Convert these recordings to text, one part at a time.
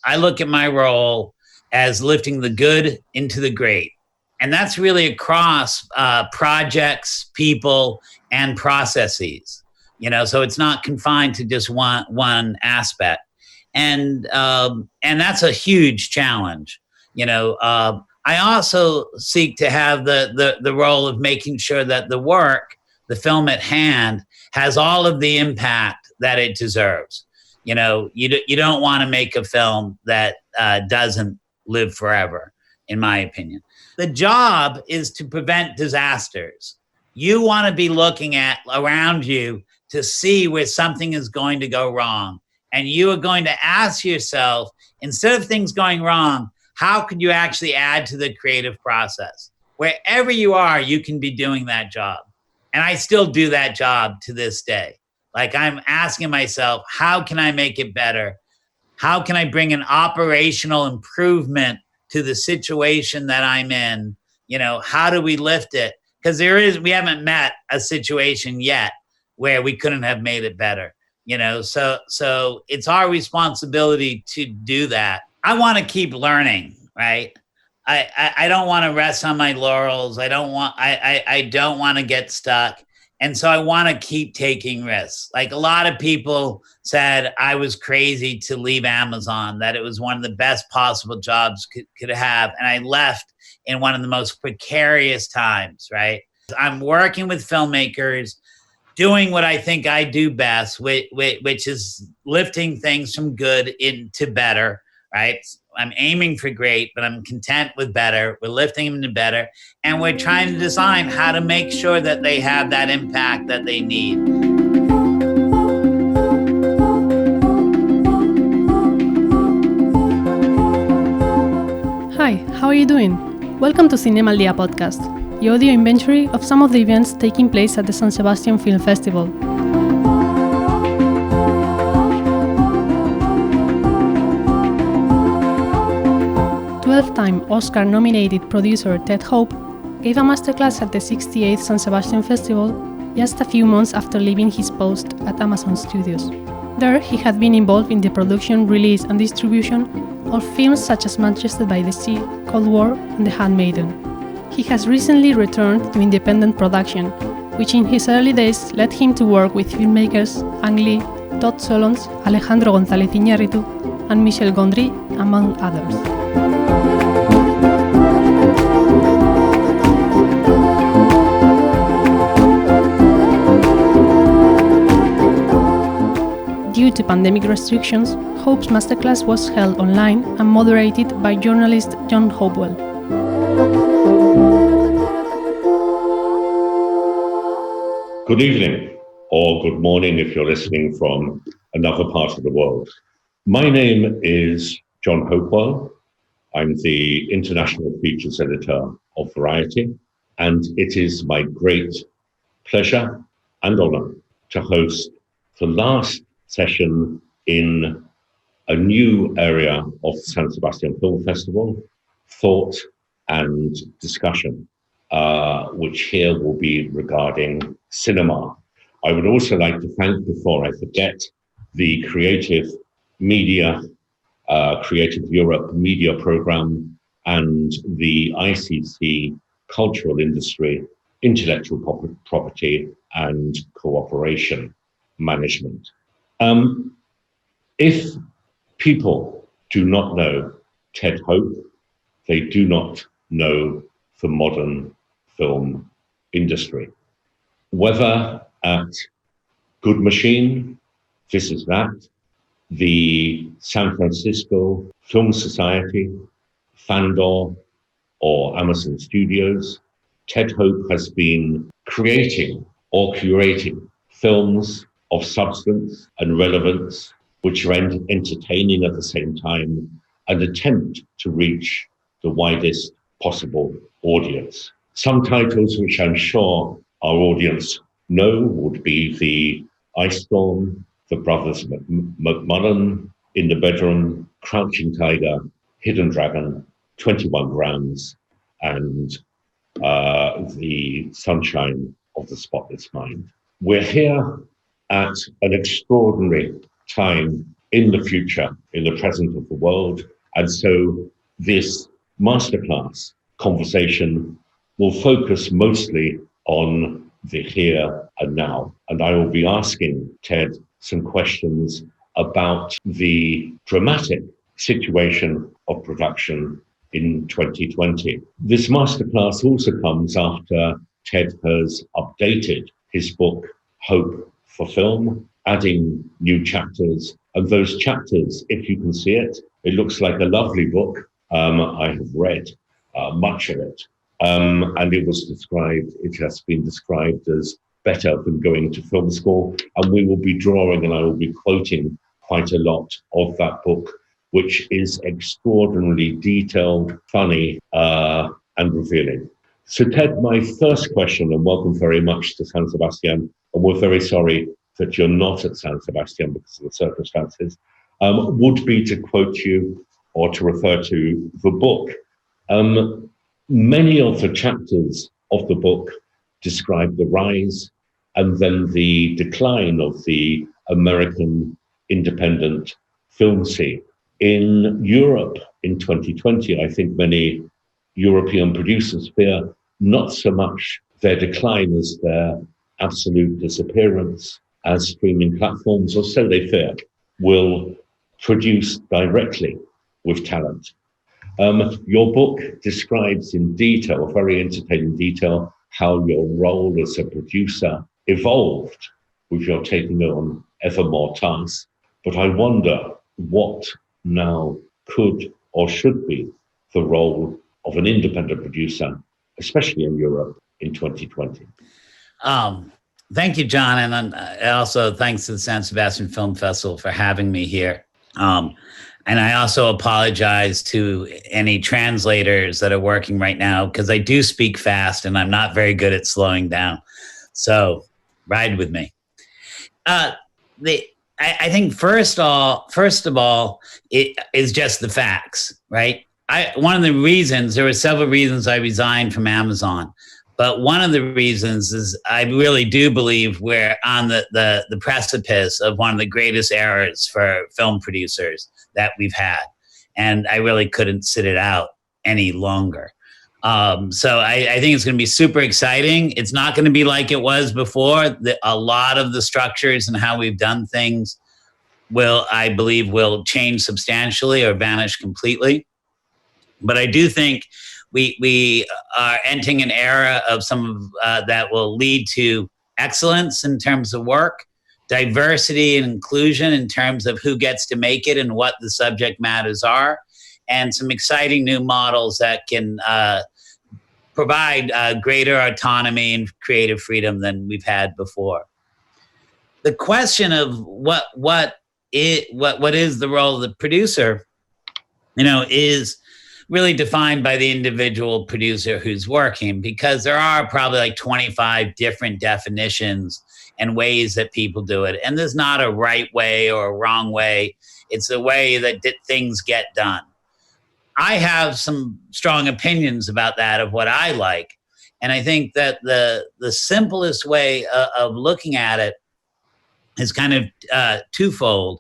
I look at my role as lifting the good into the great. And that's really across projects, people, and processes. So it's not confined to just one aspect, and that's a huge challenge. I also seek to have the role of making sure that the work, the film at hand, has all of the impact that it deserves. You don't want to make a film that doesn't live forever, in my opinion. The job is to prevent disasters. You want to be looking at around you to see where something is going to go wrong. And you are going to ask yourself, instead of things going wrong, how could you actually add to the creative process? Wherever you are, you can be doing that job. And I still do that job to this day. Like, I'm asking myself, how can I make it better? How can I bring an operational improvement to the situation that I'm in? How do we lift it? Because we haven't met a situation yet where we couldn't have made it better. So it's our responsibility to do that. I want to keep learning, right? I don't want to rest on my laurels. I don't want to get stuck. And so I want to keep taking risks. Like, a lot of people said I was crazy to leave Amazon, that it was one of the best possible jobs could have. And I left in one of the most precarious times, right? I'm working with filmmakers, doing what I think I do best, which is lifting things from good into better, right? I'm aiming for great, but I'm content with better. We're lifting them to better. And we're trying to design how to make sure that they have that impact that they need. Hi, how are you doing? Welcome to Cinema al Día podcast, the audio inventory of some of the events taking place at the San Sebastian Film Festival. 12-time Oscar-nominated producer Ted Hope gave a masterclass at the 68th San Sebastian Festival just a few months after leaving his post at Amazon Studios. There, he had been involved in the production, release, and distribution of films such as Manchester by the Sea, Cold War, and The Handmaiden. He has recently returned to independent production, which in his early days led him to work with filmmakers Ang Lee, Todd Solondz, Alejandro González Iñárritu, and Michel Gondry, among others. Due to pandemic restrictions, Hope's masterclass was held online and moderated by journalist John Hopewell. Good evening, or good morning if you're listening from another part of the world. My name is John Hopewell. I'm the International Features Editor of Variety, and it is my great pleasure and honor to host the last session in a new area of the San Sebastian Film Festival, Thought and Discussion, which here will be regarding cinema. I would also like to thank, before I forget, the Creative Europe Media Program and the ICC Cultural Industry, Intellectual Property and Cooperation Management. If people do not know Ted Hope, they do not know the modern film industry. Whether at Good Machine, This Is That, the San Francisco Film Society, Fandor, or Amazon Studios, Ted Hope has been creating or curating films of substance and relevance, which are entertaining at the same time, and attempt to reach the widest possible audience. Some titles which I'm sure our audience know would be The Ice Storm, The Brothers McMullen, In the Bedroom, Crouching Tiger, Hidden Dragon, 21 Grams, and The Sunshine of the Spotless Mind. We're here at an extraordinary time in the future, in the present of the world. And so this masterclass conversation will focus mostly on the here and now. And I will be asking Ted some questions about the dramatic situation of production in 2020. This masterclass also comes after Ted has updated his book, Hope for Film, adding new chapters. And those chapters, if you can see it, it looks like a lovely book. I have read much of it. And it has been described as better than going to film school. And we will be drawing, and I will be quoting quite a lot of that book, which is extraordinarily detailed, funny, and revealing. So Ted, my first question, and welcome very much to San Sebastian, and we're very sorry that you're not at San Sebastian because of the circumstances, would be to quote you or to refer to the book. Many of the chapters of the book describe the rise and then the decline of the American independent film scene. In Europe in 2020, I think many European producers fear not so much their decline as their absolute disappearance, as streaming platforms, or so they fear, will produce directly with talent. Your book describes in detail, very entertaining detail, how your role as a producer evolved with your taking on ever more tasks. But I wonder what now could or should be the role of an independent producer, especially in Europe in 2020. Thank you, John. And also thanks to the San Sebastian Film Festival for having me here. And I also apologize to any translators that are working right now, because I do speak fast and I'm not very good at slowing down. So ride with me. I think first of all, it is just the facts, right? One of the reasons, there were several reasons I resigned from Amazon, but one of the reasons is I really do believe we're on the precipice of one of the greatest eras for film producers that we've had. And I really couldn't sit it out any longer. So I think it's going to be super exciting. It's not going to be like it was before. A lot of the structures and how we've done things I believe will change substantially or vanish completely. But I do think we are entering an era of that will lead to excellence in terms of work, diversity and inclusion in terms of who gets to make it and what the subject matters are, and some exciting new models that can provide greater autonomy and creative freedom than we've had before. The question of what is the role of the producer, is really defined by the individual producer who's working, because there are probably like 25 different definitions and ways that people do it. And there's not a right way or a wrong way. It's a way that things get done. I have some strong opinions about that, of what I like. And I think that the simplest way of looking at it is kind of twofold.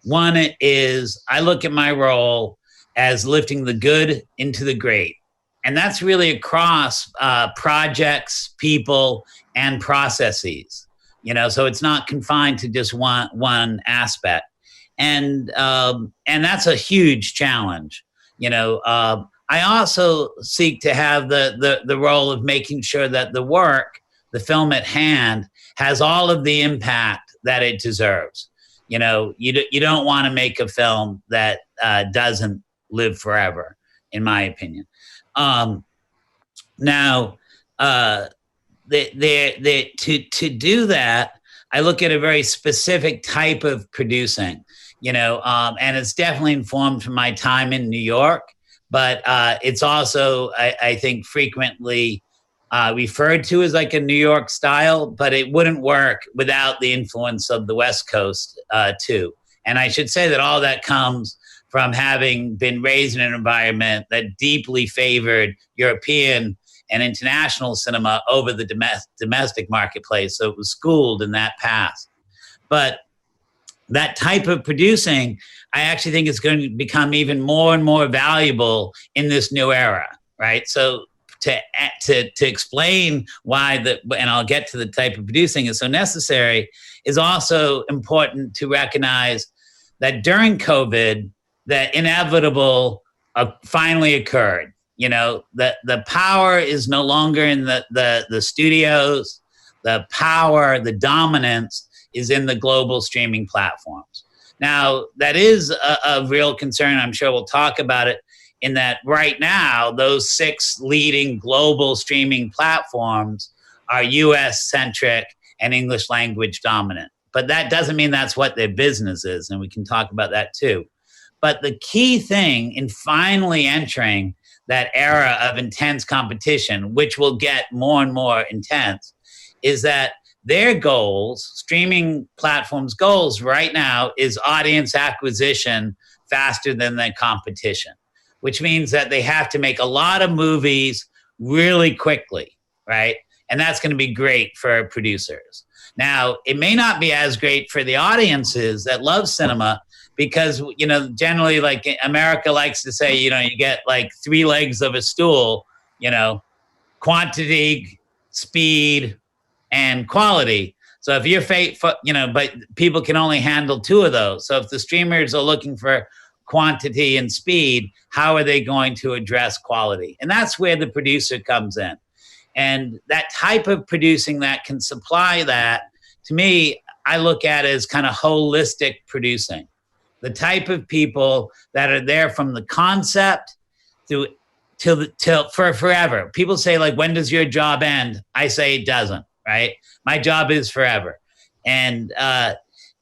One is I look at my role as lifting the good into the great. And that's really across projects, people, and processes. So it's not confined to just one aspect. And that's a huge challenge. I also seek to have the role of making sure that the work, the film at hand, has all of the impact that it deserves. You don't want to make a film that doesn't live forever, in my opinion. Now, to do that, I look at a very specific type of producing, and it's definitely informed from my time in New York, but it's also, I think, frequently referred to as like a New York style, but it wouldn't work without the influence of the West Coast too. And I should say that all that comes from having been raised in an environment that deeply favored European and international cinema over the domestic marketplace. So it was schooled in that past. But that type of producing, I actually think is going to become even more and more valuable in this new era, right? So to explain why and I'll get to the type of producing is so necessary, is also important to recognize that during COVID, the inevitable finally occurred. The power is no longer in the studios. The power, the dominance is in the global streaming platforms. Now, that is a real concern. I'm sure we'll talk about it, in that right now, those 6 leading global streaming platforms are US-centric and English language dominant. But that doesn't mean that's what their business is, and we can talk about that too. But the key thing in finally entering that era of intense competition, which will get more and more intense, is that their goals, streaming platforms' goals right now, is audience acquisition faster than their competition, which means that they have to make a lot of movies really quickly, right? And that's going to be great for producers. Now, it may not be as great for the audiences that love cinema, because, generally, like America likes to say, you get like 3 legs of a stool, quantity, speed, and quality. So if you're but people can only handle 2 of those. So if the streamers are looking for quantity and speed, how are they going to address quality? And that's where the producer comes in. And that type of producing that can supply that, to me, I look at it as kind of holistic producing. The type of people that are there from the concept till for forever. People say, like, when does your job end? I say it doesn't, right? My job is forever. And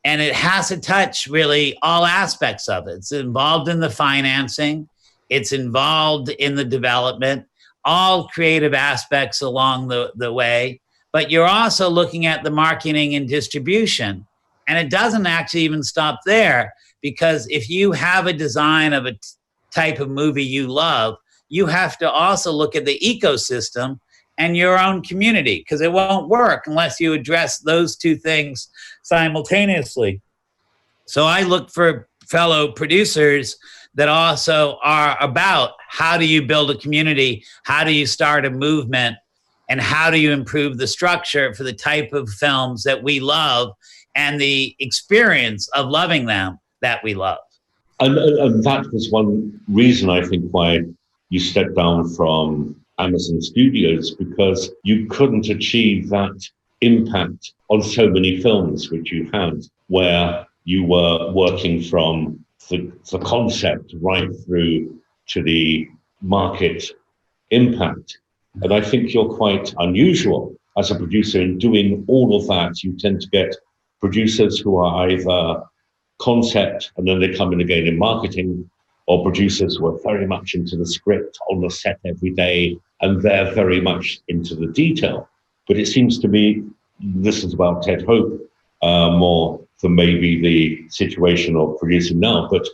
it has to touch really all aspects of it. It's involved in the financing. It's involved in the development, all creative aspects along the way. But you're also looking at the marketing and distribution. And it doesn't actually even stop there, because if you have a design of a type of movie you love, you have to also look at the ecosystem and your own community, because it won't work unless you address those 2 things simultaneously. So I look for fellow producers that also are about, how do you build a community? How do you start a movement? And how do you improve the structure for the type of films that we love and the experience of loving them that we love? And that was one reason, I think, why you stepped down from Amazon Studios, because you couldn't achieve that impact on so many films which you had, where you were working from the concept right through to the market impact. And I think you're quite unusual as a producer in doing all of that. You tend to get producers who are either concept and then they come in again in marketing, or producers who are very much into the script on the set every day, and they're very much into the detail. But it seems to me this is about Ted Hope more than maybe the situation of producing now. But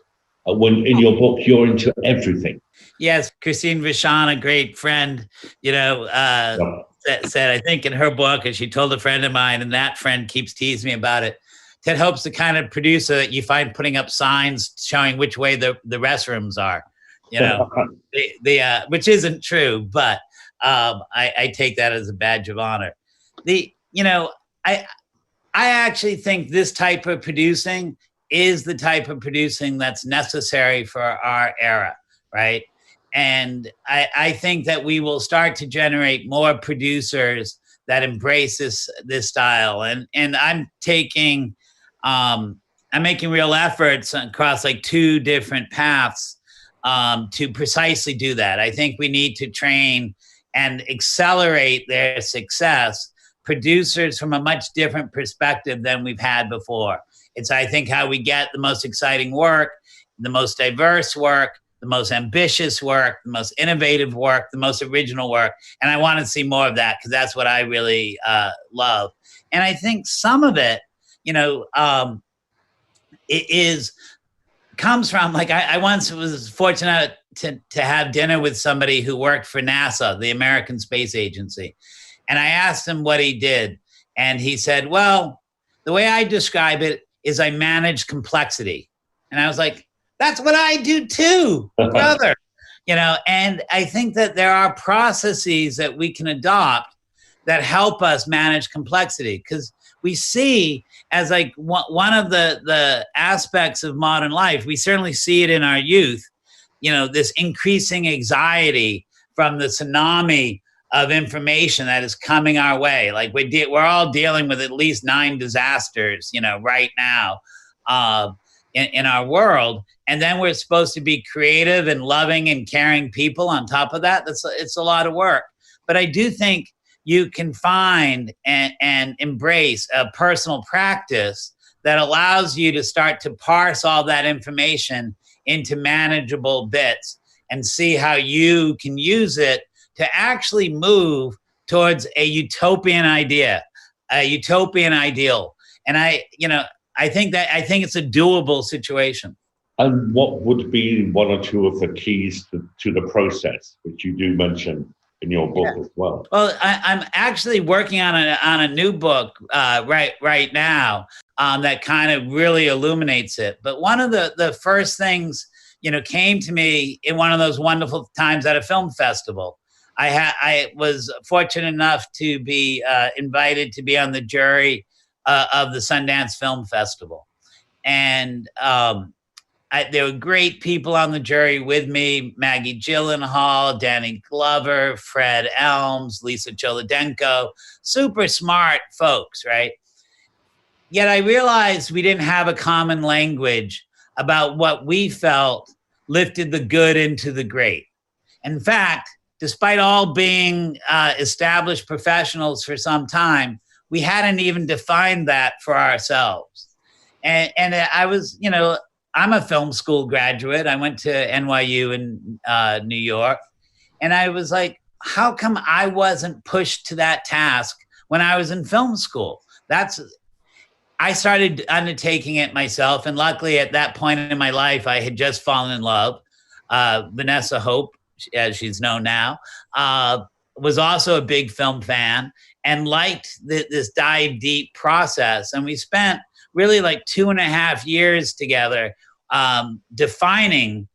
when in your book, you're into everything. Yes, Christine Vachon, a great friend, said, I think in her book, and she told a friend of mine, and that friend keeps teasing me about it, Ted Hope's the kind of producer that you find putting up signs showing which way the restrooms are, which isn't true, but I take that as a badge of honor. I actually think this type of producing is the type of producing that's necessary for our era, right? And I think that we will start to generate more producers that embrace this style. And I'm making real efforts across like 2 different paths to precisely do that. I think we need to train and accelerate their success producers from a much different perspective than we've had before. It's, I think, how we get the most exciting work, the most diverse work, the most ambitious work, the most innovative work, the most original work. And I want to see more of that, because that's what I really love. And I think some of it, it comes from, like, I once was fortunate to have dinner with somebody who worked for NASA, the American Space Agency. And I asked him what he did. And he said, well, the way I describe it is I manage complexity. And I was like, that's what I do too, brother. And I think that there are processes that we can adopt that help us manage complexity, because we see as like one of the aspects of modern life, we certainly see it in our youth, this increasing anxiety from the tsunami of information that is coming our way. Like we're all dealing with at least 9 disasters, right now in our world. And then we're supposed to be creative and loving and caring people on top of that. It's a lot of work. But I do think you can find and embrace a personal practice that allows you to start to parse all that information into manageable bits and see how you can use it to actually move towards a utopian idea, a utopian ideal. And I think it's a doable situation. And what would be one or two of the keys to the process, which you do mention in your book as well? Well, I'm actually working on a new book right now that kind of really illuminates it. But one of the first things, came to me in one of those wonderful times at a film festival. I was fortunate enough to be invited to be on the jury of the Sundance Film Festival. And there were great people on the jury with me: Maggie Gyllenhaal, Danny Glover, Fred Elms, Lisa Cholodenko, super smart folks, right? Yet I realized we didn't have a common language about what we felt lifted the good into the great. In fact, despite all being established professionals for some time, we hadn't even defined that for ourselves. And I was, I'm a film school graduate. I went to NYU in New York. And I was like, how come I wasn't pushed to that task when I was in film school? I started undertaking it myself. And luckily at that point in my life, I had just fallen in love. Vanessa Hope, as she's known now, was also a big film fan and liked this dive deep process. And we spent really like 2.5 years together defining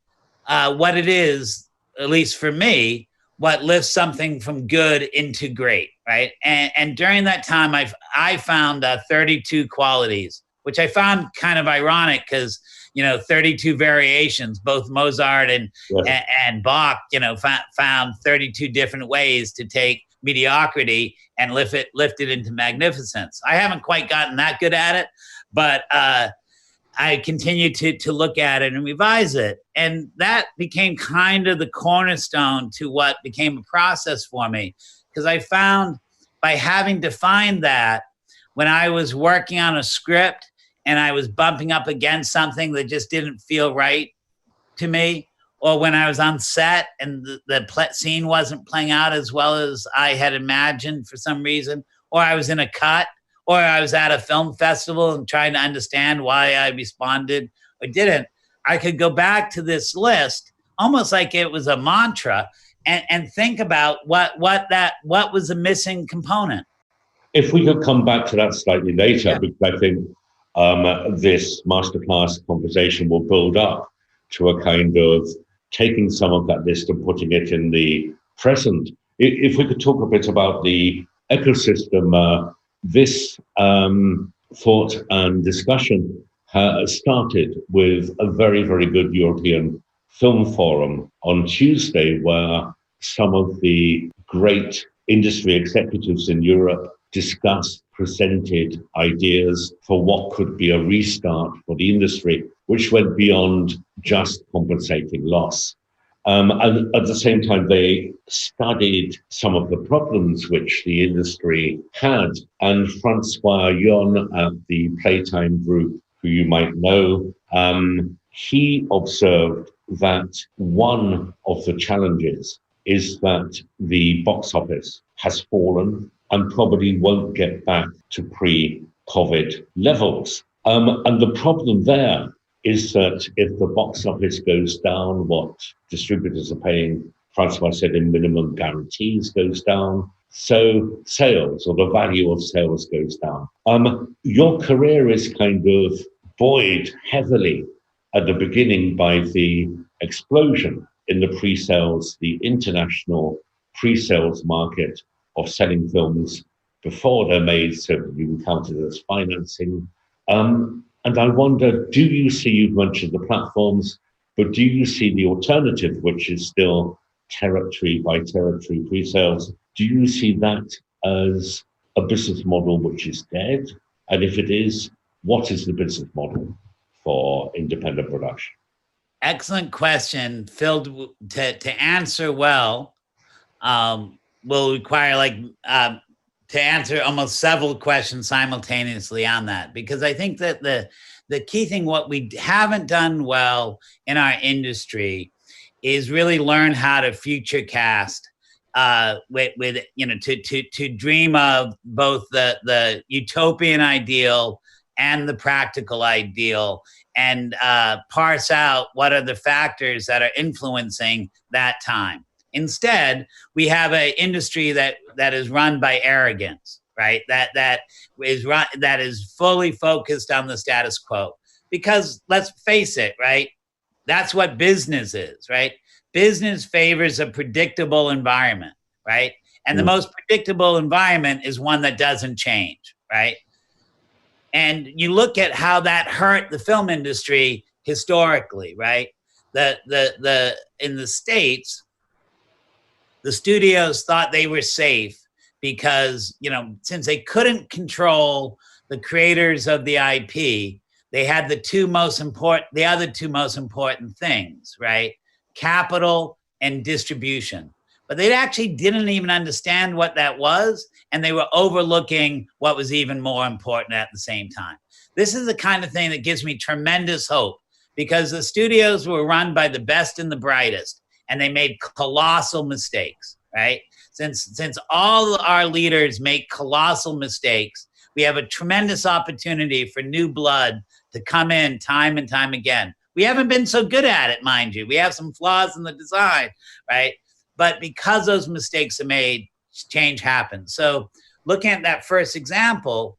what it is, at least for me, what lifts something from good into great, right? And during that time, I found 32 qualities, which I found kind of ironic because 32 variations. Both Mozart and Bach, found 32 different ways to take mediocrity and lift it into magnificence. I haven't quite gotten that good at it, but I continue to look at it and revise it. And that became kind of the cornerstone to what became a process for me. Because I found by having defined that, when I was working on a script and I was bumping up against something that just didn't feel right to me, or when I was on set and the scene wasn't playing out as well as I had imagined for some reason, or I was in a cut, or I was at a film festival and trying to understand why I responded or didn't, I could go back to this list almost like it was a mantra and think about what was the missing component. If we could come back to that slightly later, because I think this masterclass conversation will build up to a kind of taking some of that list and putting it in the present. If we could talk a bit about the ecosystem, this thought and discussion started with a very, very good European film forum on Tuesday, where some of the great industry executives in Europe discussed, presented ideas for what could be a restart for the industry, which went beyond just compensating loss. And at the same time, they studied some of the problems which the industry had. And Francois Yon at the Playtime Group, who you might know, he observed that one of the challenges is that the box office has fallen and probably won't get back to pre-COVID levels. And the problem there is that if the box office goes down, what distributors are paying, Francois said, in minimum guarantees goes down, so sales or the value of sales goes down. Your career is kind of buoyed heavily at the beginning by the explosion in the pre-sales, the international pre-sales market of selling films before they're made, so you count it as financing. And I wonder, do you see, you've mentioned the platforms, but do you see the alternative, which is still territory by territory pre-sales? Do you see that as a business model which is dead? And if it is, what is the business model for independent production? Excellent question, filled to answer well. Will require to answer almost several questions simultaneously on that, because I think that the key thing, what we haven't done well in our industry, is really learn how to future cast with to dream of both the utopian ideal and the practical ideal, and parse out what are the factors that are influencing that time. Instead, we have an industry that is run by arrogance, right? That is fully focused on the status quo. Because let's face it, right? That's what business is, right? Business favors a predictable environment, right? And the most predictable environment is one that doesn't change, right? And you look at how that hurt the film industry historically, right? In the States, the studios thought they were safe because, since they couldn't control the creators of the IP, they had the other two most important things, right? Capital and distribution. But they actually didn't even understand what that was, and they were overlooking what was even more important at the same time. This is the kind of thing that gives me tremendous hope, because the studios were run by the best and the brightest, and they made colossal mistakes, right? Since all our leaders make colossal mistakes, we have a tremendous opportunity for new blood to come in time and time again. We haven't been so good at it, mind you. We have some flaws in the design, right? But because those mistakes are made, change happens. So looking at that first example,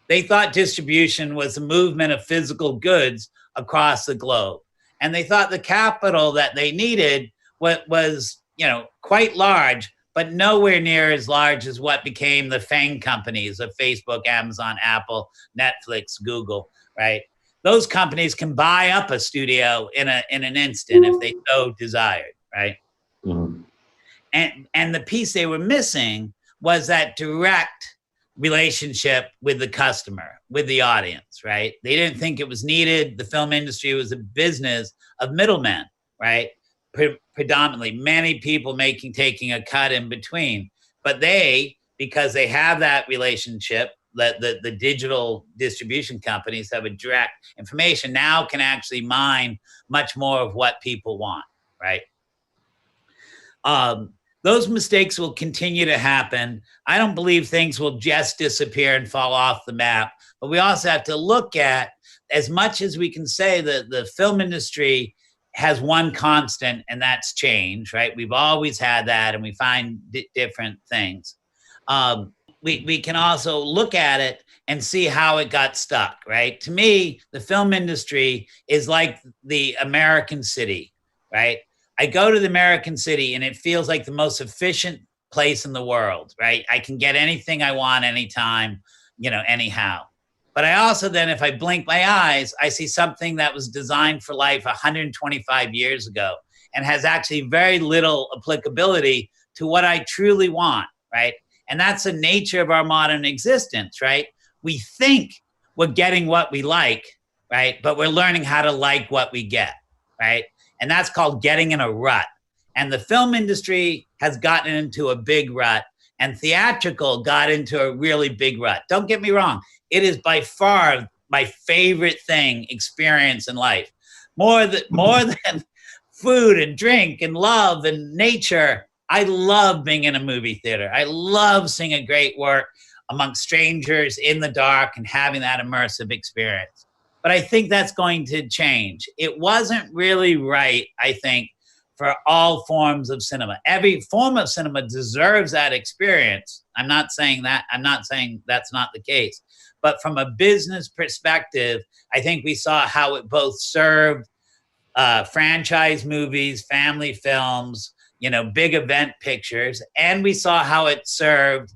they thought distribution was the movement of physical goods across the globe. And they thought the capital that they needed was quite large, but nowhere near as large as what became the FANG companies of Facebook, Amazon, Apple, Netflix, Google, right? Those companies can buy up a studio in an instant if they so desired, right? Mm-hmm. And the piece they were missing was that direct relationship with the customer, with the audience, right? They didn't think it was needed. The film industry was a business of middlemen, right? Predominantly, many people taking a cut in between. But because they have that relationship, the digital distribution companies have a direct information, now can actually mine much more of what people want, right? Those mistakes will continue to happen. I don't believe things will just disappear and fall off the map, but we also have to look at, as much as we can say that the film industry has one constant, and that's change, right? We've always had that, and we find different things. We can also look at it and see how it got stuck, right? To me, the film industry is like the American city, right? I go to the American city and it feels like the most efficient place in the world, right? I can get anything I want anytime, anyhow. But I also then, if I blink my eyes, I see something that was designed for life 125 years ago and has actually very little applicability to what I truly want, right? And that's the nature of our modern existence, right? We think we're getting what we like, right? But we're learning how to like what we get, right? And that's called getting in a rut. And the film industry has gotten into a big rut, and theatrical got into a really big rut. Don't get me wrong. It is by far my favorite experience in life. More than food and drink and love and nature. I love being in a movie theater. I love seeing a great work amongst strangers in the dark and having that immersive experience. But I think that's going to change. It wasn't really right, I think, for all forms of cinema. Every form of cinema deserves that experience. I'm not saying that's not the case. But from a business perspective, I think we saw how it both served franchise movies, family films, big event pictures, and we saw how it served,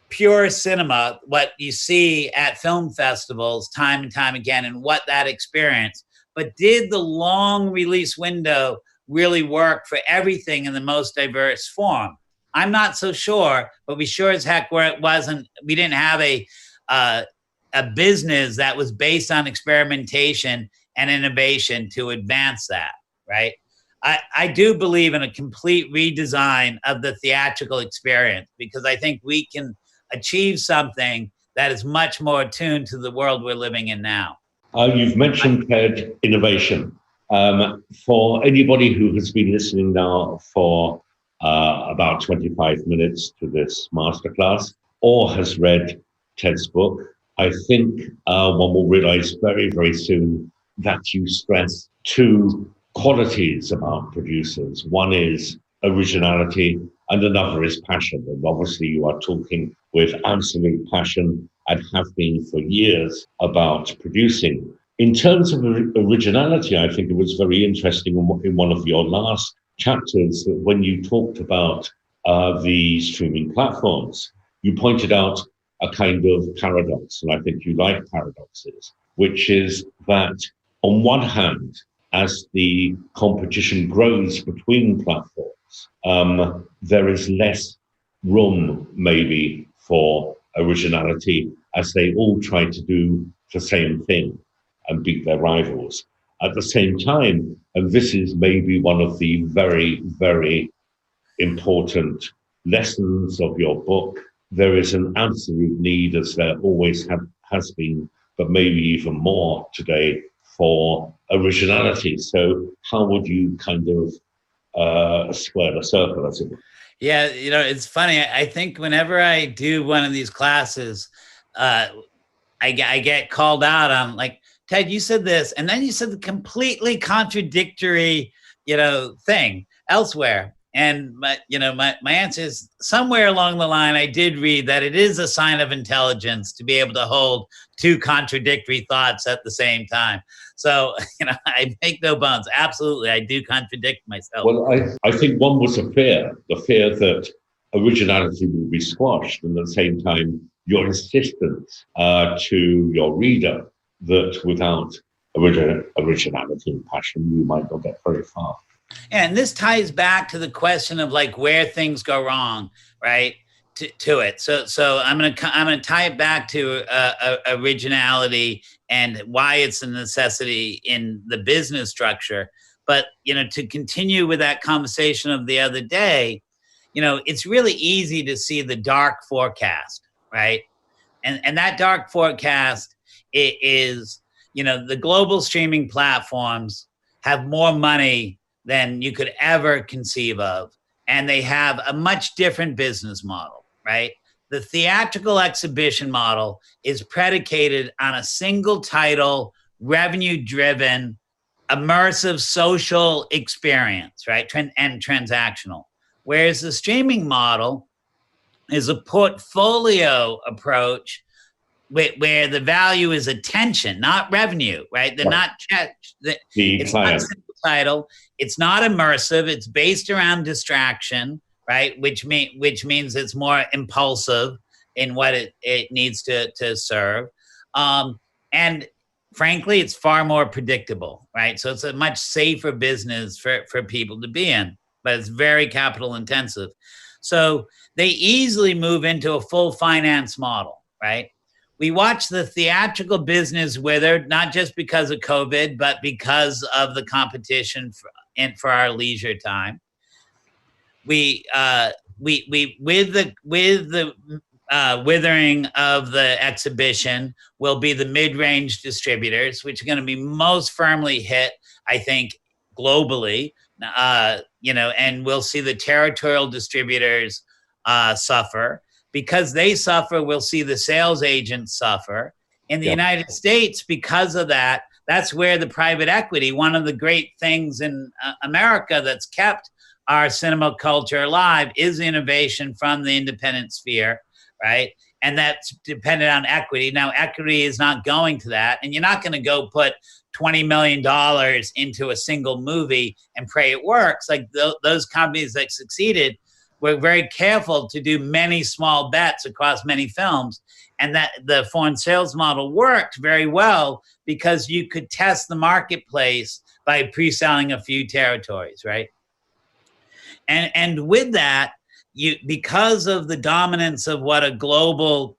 pure cinema, what you see at film festivals time and time again, and what that experience. But did the long release window really work for everything in the most diverse form? I'm not so sure, but we sure as heck we didn't have a business that was based on experimentation and innovation to advance that, right? I do believe in a complete redesign of the theatrical experience, because I think we can achieve something that is much more attuned to the world we're living in now. You've mentioned, Ted, innovation. For anybody who has been listening now for about 25 minutes to this masterclass, or has read Ted's book, I think one will realize very, very soon that you stress two qualities about producers. One is originality, and another is passion. And obviously you are talking with absolute passion, and have been for years, about producing. In terms of originality, I think it was very interesting in one of your last chapters that when you talked about the streaming platforms, you pointed out a kind of paradox, and I think you like paradoxes, which is that on one hand, as the competition grows between platforms, there is less room maybe for originality, as they all try to do the same thing and beat their rivals. At the same time, and this is maybe one of the very, very important lessons of your book, there is an absolute need, as there always has been, but maybe even more today, for originality. So how would you kind of square the circle, as it were? Yeah, it's funny. I think whenever I do one of these classes, I get called out on, like, Ted, you said this, and then you said the completely contradictory, thing elsewhere. And my answer is, somewhere along the line, I did read that it is a sign of intelligence to be able to hold two contradictory thoughts at the same time. So, I make no bones. Absolutely, I do contradict myself. Well, I think one was the fear that originality will be squashed, and at the same time, your insistence to your reader that without originality and passion, you might not get very far. And this ties back to the question of, like, where things go wrong, right? To it. So I'm gonna tie it back to originality and why it's a necessity in the business structure. But to continue with that conversation of the other day, it's really easy to see the dark forecast, right? And that dark forecast is, the global streaming platforms have more money than you could ever conceive of, and they have a much different business model, right? The theatrical exhibition model is predicated on a single title, revenue-driven, immersive social experience, right? And transactional. Whereas the streaming model is a portfolio approach where the value is attention, not revenue, right? They're not it's not a single title. It's not immersive. It's based around distraction, right? Which means it's more impulsive in what it needs to serve. And frankly, it's far more predictable, right? So it's a much safer business for people to be in, but it's very capital intensive. So they easily move into a full finance model, right? We watch the theatrical business wither, not just because of COVID, but because of the competition for our leisure time. We with the withering of the exhibition will be the mid-range distributors, which are going to be most firmly hit, I think, globally. And we'll see the territorial distributors suffer. Because they suffer, we'll see the sales agents suffer. In the United States, because of that, That's where the private equity, one of the great things in America that's kept our cinema culture alive, is innovation from the independent sphere, right? And that's dependent on equity. Now, equity is not going to that, and you're not going to go put $20 million into a single movie and pray it works. Like those companies that succeeded were very careful to do many small bets across many films. And that the foreign sales model worked very well because you could test the marketplace by pre-selling a few territories, right? And with that, because of the dominance of what a global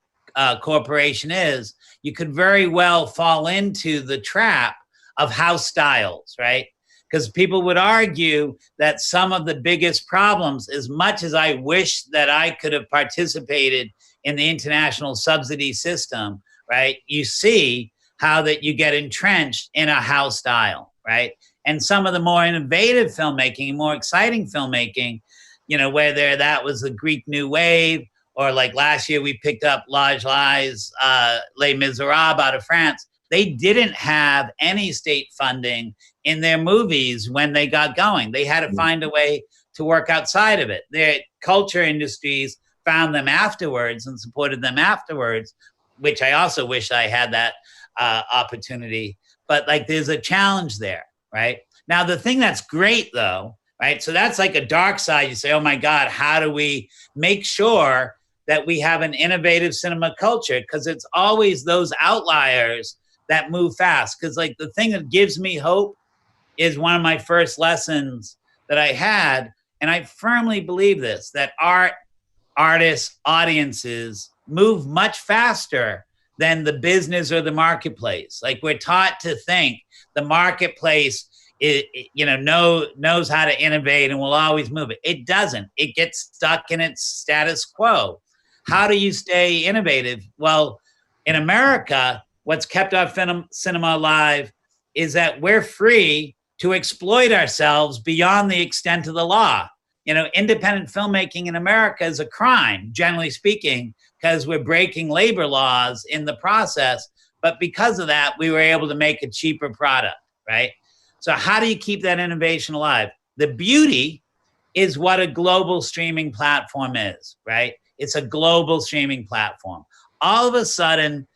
corporation is, you could very well fall into the trap of house styles, right? Because people would argue that some of the biggest problems, as much as I wish that I could have participated in the international subsidy system, right? You see how that you get entrenched in a house style, right? And some of the more innovative filmmaking, more exciting filmmaking, whether that was the Greek New Wave, or like last year we picked up Lage Lai's Les Miserables out of France. They didn't have any state funding in their movies when they got going. They had to find a way to work outside of it. Their culture industries found them afterwards and supported them afterwards, which I also wish I had that opportunity. But like, there's a challenge there, right? Now, the thing that's great though, right? So that's like a dark side. You say, oh my God, how do we make sure that we have an innovative cinema culture? Because it's always those outliers that move fast. Because like the thing that gives me hope is one of my first lessons that I had, and I firmly believe this, that art, artists, audiences move much faster than the business or the marketplace. Like, we're taught to think the marketplace knows how to innovate and will always move it. It doesn't. It gets stuck in its status quo. How do you stay innovative? Well, in America, what's kept our cinema alive is that we're free to exploit ourselves beyond the extent of the law. Independent filmmaking in America is a crime, generally speaking, because we're breaking labor laws in the process. But because of that, we were able to make a cheaper product, right? So how do you keep that innovation alive? The beauty is what a global streaming platform is, right? It's a global streaming platform. All of a sudden,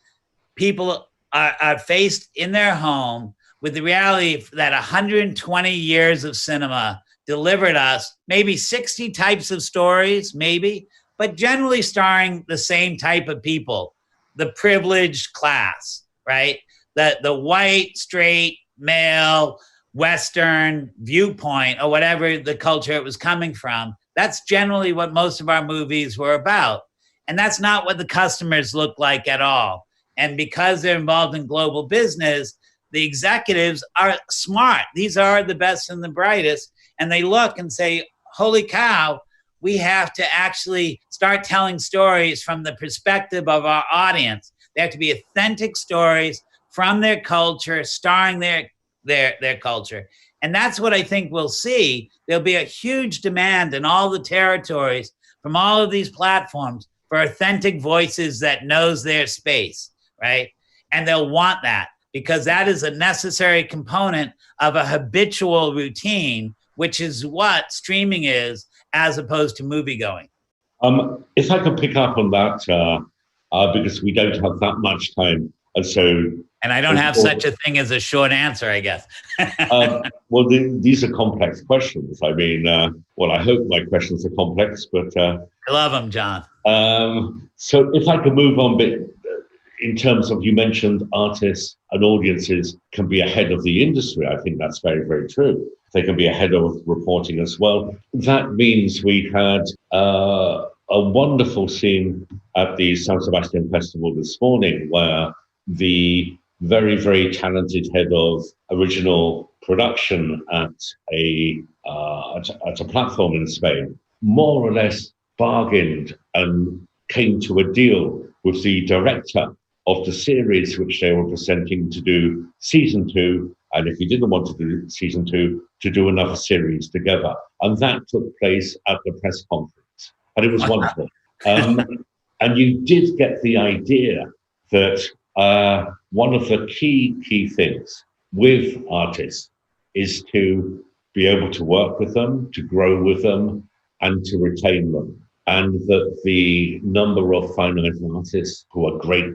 people are faced in their home with the reality that 120 years of cinema delivered us maybe 60 types of stories, maybe, but generally starring the same type of people, the privileged class, right? The white, straight, male, Western viewpoint, or whatever the culture it was coming from. That's generally what most of our movies were about. And that's not what the customers look like at all. And because they're involved in global business, the executives are smart. These are the best and the brightest. And they look and say, holy cow, we have to actually start telling stories from the perspective of our audience. They have to be authentic stories from their culture, starring their culture. And that's what I think we'll see. There'll be a huge demand in all the territories from all of these platforms for authentic voices that knows their space, right? And they'll want that because that is a necessary component of a habitual routine, which is what streaming is as opposed to movie going. If I could pick up on that, because we don't have that much time. And I don't have such a thing as a short answer, I guess. Well, these are complex questions. I mean, I hope my questions are complex, but... I love them, John. So if I could move on a bit, in terms of, you mentioned artists and audiences can be ahead of the industry. I think that's very, very true. They can be ahead of reporting as well. That means we had a wonderful scene at the San Sebastian Festival this morning where the very, very talented head of original production at a platform in Spain more or less bargained and came to a deal with the director of the series which they were presenting to do season 2, and if he didn't want to do season 2, to do another series together. And that took place at the press conference, and it was wonderful. And you did get the idea that one of the key things with artists is to be able to work with them, to grow with them, and to retain them. And that the number of finite artists who are great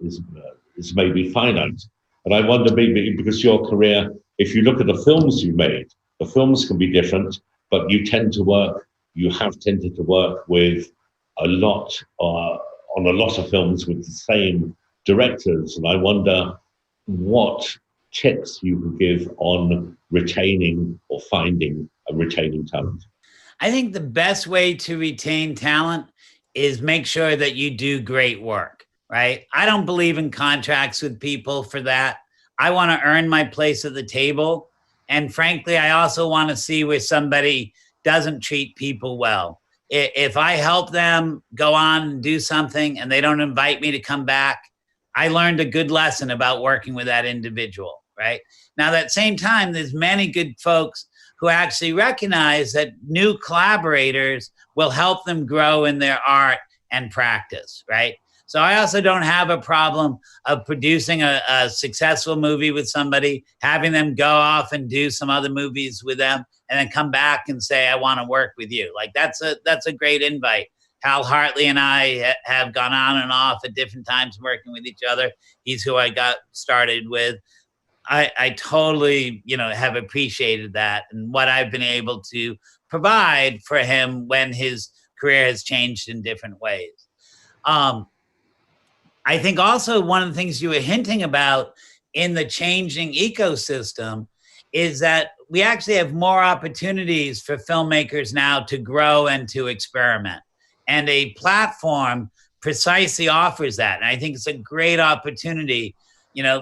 is maybe finite. And I wonder, maybe because your career, if you look at the films you made, the films can be different, but you have tended to work with a lot, on a lot of films with the same directors. And I wonder what tips you could give on retaining or finding and retaining talent. I think the best way to retain talent is make sure that you do great work, right? I don't believe in contracts with people for that. I want to earn my place at the table. And frankly, I also want to see where somebody doesn't treat people well. If I help them go on and do something and they don't invite me to come back, I learned a good lesson about working with that individual, right? Now, at the same time, there's many good folks who actually recognize that new collaborators will help them grow in their art and practice, right? So I also don't have a problem of producing a successful movie with somebody, having them go off and do some other movies with them, and then come back and say, I want to work with you. Like that's a great invite. Hal Hartley and I have gone on and off at different times working with each other. He's who I got started with. I totally, have appreciated that and what I've been able to provide for him when his career has changed in different ways. I think also one of the things you were hinting about in the changing ecosystem is that we actually have more opportunities for filmmakers now to grow and to experiment. And a platform precisely offers that. And I think it's a great opportunity.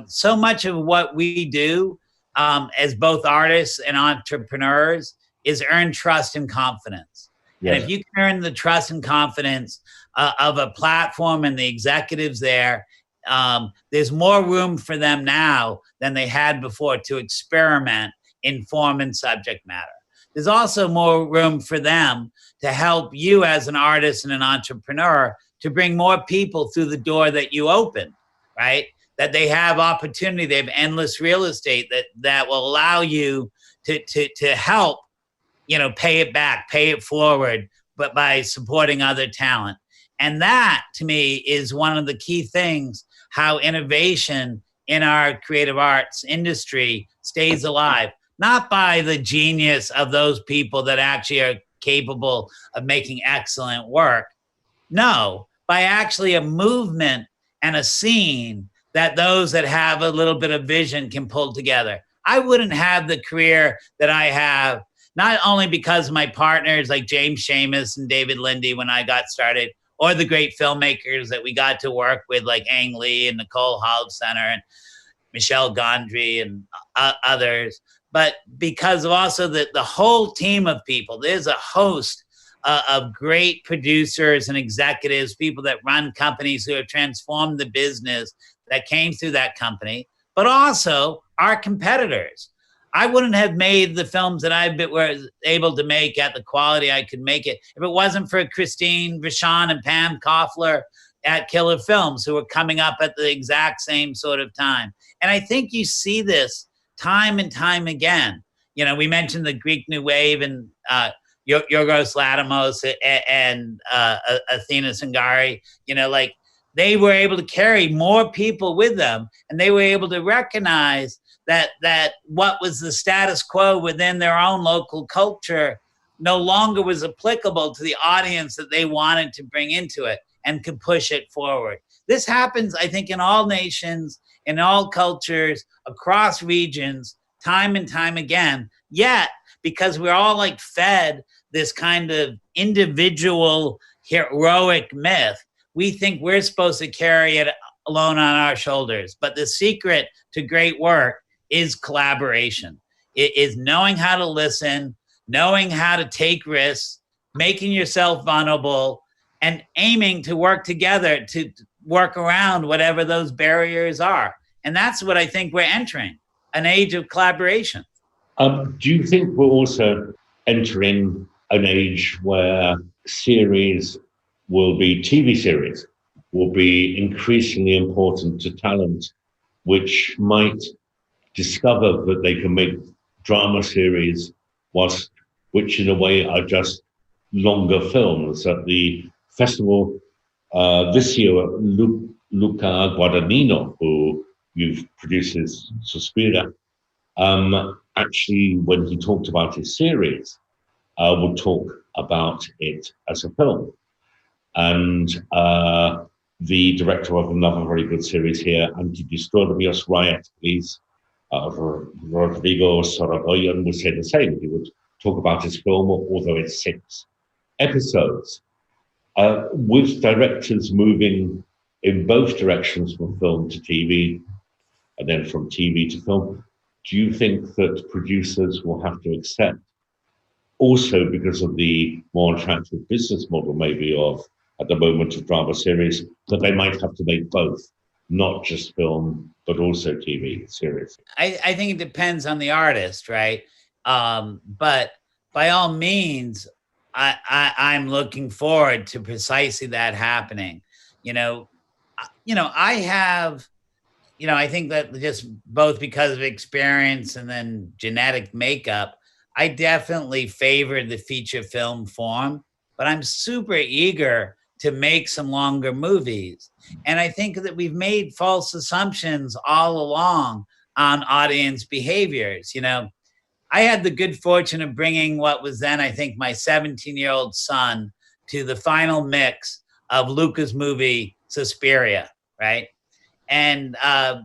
So much of what we do as both artists and entrepreneurs is earn trust and confidence. Yes. And if you can earn the trust and confidence of a platform and the executives there, there's more room for them now than they had before to experiment in form and subject matter. There's also more room for them to help you as an artist and an entrepreneur to bring more people through the door that you open, right? That they have opportunity, they have endless real estate that will allow you to help, pay it back, pay it forward, but by supporting other talent. And that, to me, is one of the key things, how innovation in our creative arts industry stays alive, not by the genius of those people that actually are capable of making excellent work. No, by actually a movement and a scene that those that have a little bit of vision can pull together. I wouldn't have the career that I have, not only because of my partners like James Seamus and David Lindy when I got started, or the great filmmakers that we got to work with like Ang Lee and Nicole Holzcenter and Michel Gondry and others, but because of also the whole team of people. There's a host of great producers and executives, people that run companies who have transformed the business that came through that company, but also our competitors. I wouldn't have made the films that I was able to make at the quality I could make it if it wasn't for Christine Vachon and Pam Koffler at Killer Films, who were coming up at the exact same sort of time. And I think you see this time and time again. We mentioned the Greek New Wave and Yorgos Lanthimos and Athena Sangari, they were able to carry more people with them, and they were able to recognize that what was the status quo within their own local culture no longer was applicable to the audience that they wanted to bring into it and could push it forward. This happens, I think, in all nations, in all cultures, across regions, time and time again. Yet, because we're all fed this kind of individual heroic myth, we think we're supposed to carry it alone on our shoulders. But the secret to great work is collaboration. It is knowing how to listen, knowing how to take risks, making yourself vulnerable, and aiming to work together to work around whatever those barriers are. And that's what I think we're entering, an age of collaboration. Do you think we're also entering an age where TV series will be increasingly important to talent, which might discover that they can make drama series which in a way are just longer films. At the festival this year, Luca Guadagnino, who you've produces Suspira, actually, when he talked about his series, would talk about it as a film. And the director of another very good series here, Antidisturbios Riot, please, Rodrigo Sorogoyen, would say the same. He would talk about his film, although it's 6 episodes. With directors moving in both directions from film to TV, and then from TV to film, do you think that producers will have to accept, also because of the more attractive business model maybe of, at the moment, of drama series, that they might have to make both, not just film, but also TV series? I think it depends on the artist, right? But by all means, I'm looking forward to precisely that happening. I have, I think that just both because of experience and then genetic makeup, I definitely favor the feature film form, but I'm super eager to make some longer movies. And I think that we've made false assumptions all along on audience behaviors. I had the good fortune of bringing what was then, I think, my 17-year-old son to the final mix of Luca's movie Suspiria, right? And I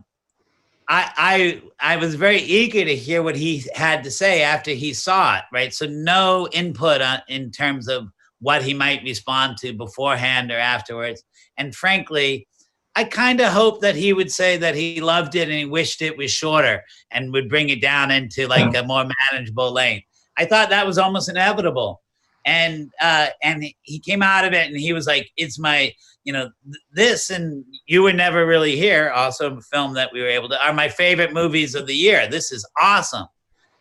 was very eager to hear what he had to say after he saw it, right? So no input in terms of what he might respond to beforehand or afterwards. And frankly, I kind of hoped that he would say that he loved it and he wished it was shorter and would bring it down into like a more manageable length. I thought that was almost inevitable. And he came out of it and he was like, it's my, this and You Were Never Really Here, also a film that we were able to, are my favorite movies of the year. This is awesome.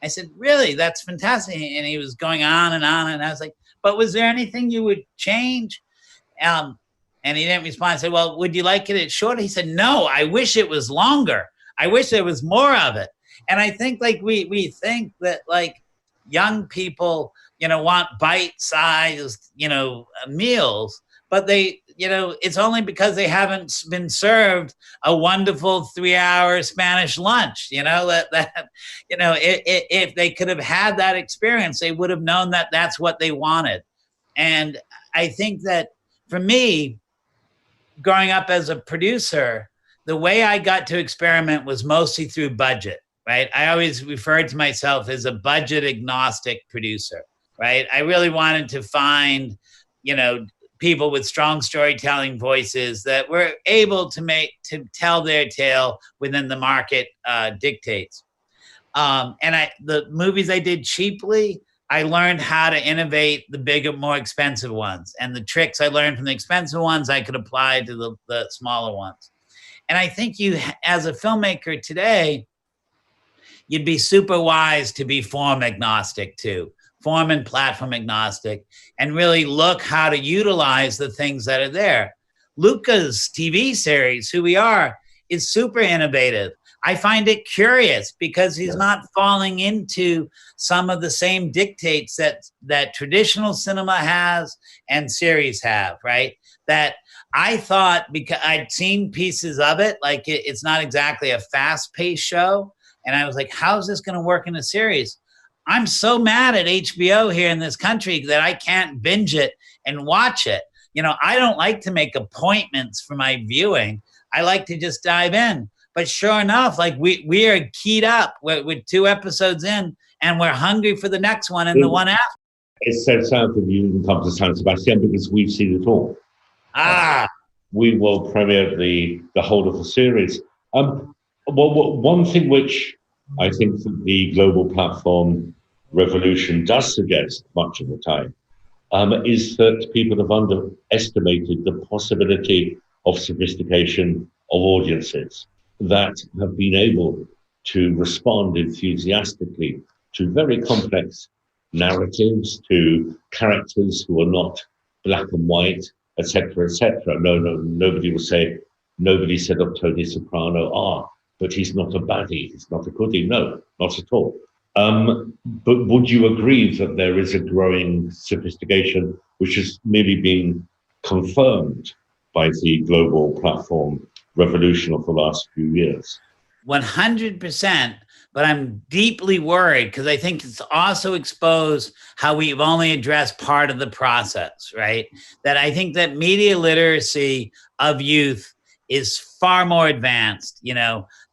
I said, really? That's fantastic. And he was going on. And I was like, but was there anything you would change? And he didn't respond. I said, well, would you like it shorter? He said, no, I wish it was longer. I wish there was more of it. And I think like we think that like young people, want bite-sized, meals, but they, it's only because they haven't been served a wonderful 3-hour Spanish lunch, if they could have had that experience, they would have known that that's what they wanted. And I think that for me, growing up as a producer, the way I got to experiment was mostly through budget, right? I always referred to myself as a budget agnostic producer, right? I really wanted to find, people with strong storytelling voices that were able to tell their tale within the market dictates. And the movies I did cheaply, I learned how to innovate the bigger, more expensive ones. And the tricks I learned from the expensive ones, I could apply to the smaller ones. And I think you, as a filmmaker today, you'd be super wise to be form agnostic too, form and platform agnostic, and really look how to utilize the things that are there. Luca's TV series, Who We Are, is super innovative. I find it curious because he's not falling into some of the same dictates that traditional cinema has and series have, right? That I thought, because I'd seen pieces of it, like it's not exactly a fast-paced show. And I was like, how's this going to work in a series? I'm so mad at HBO here in this country that I can't binge it and watch it. I don't like to make appointments for my viewing. I like to just dive in. But sure enough, like we are keyed up with 2 episodes in, and we're hungry for the next one and the one after. It's so sad that you didn't come to San Sebastian because we've seen it all. We will premiere the whole of the series. Well, one thing which I think that the global platform revolution does suggest much of the time is that people have underestimated the possibility of sophistication of audiences that have been able to respond enthusiastically to very complex narratives, to characters who are not black and white, etc., etc. No, nobody will say, nobody said of Tony Soprano, but he's not a baddie, he's not a goodie. No, not at all. But would you agree that there is a growing sophistication which has merely been confirmed by the global platform revolution of the last few years? 100%. But I'm deeply worried because I think it's also exposed how we've only addressed part of the process, right? That I think that media literacy of youth is far more advanced,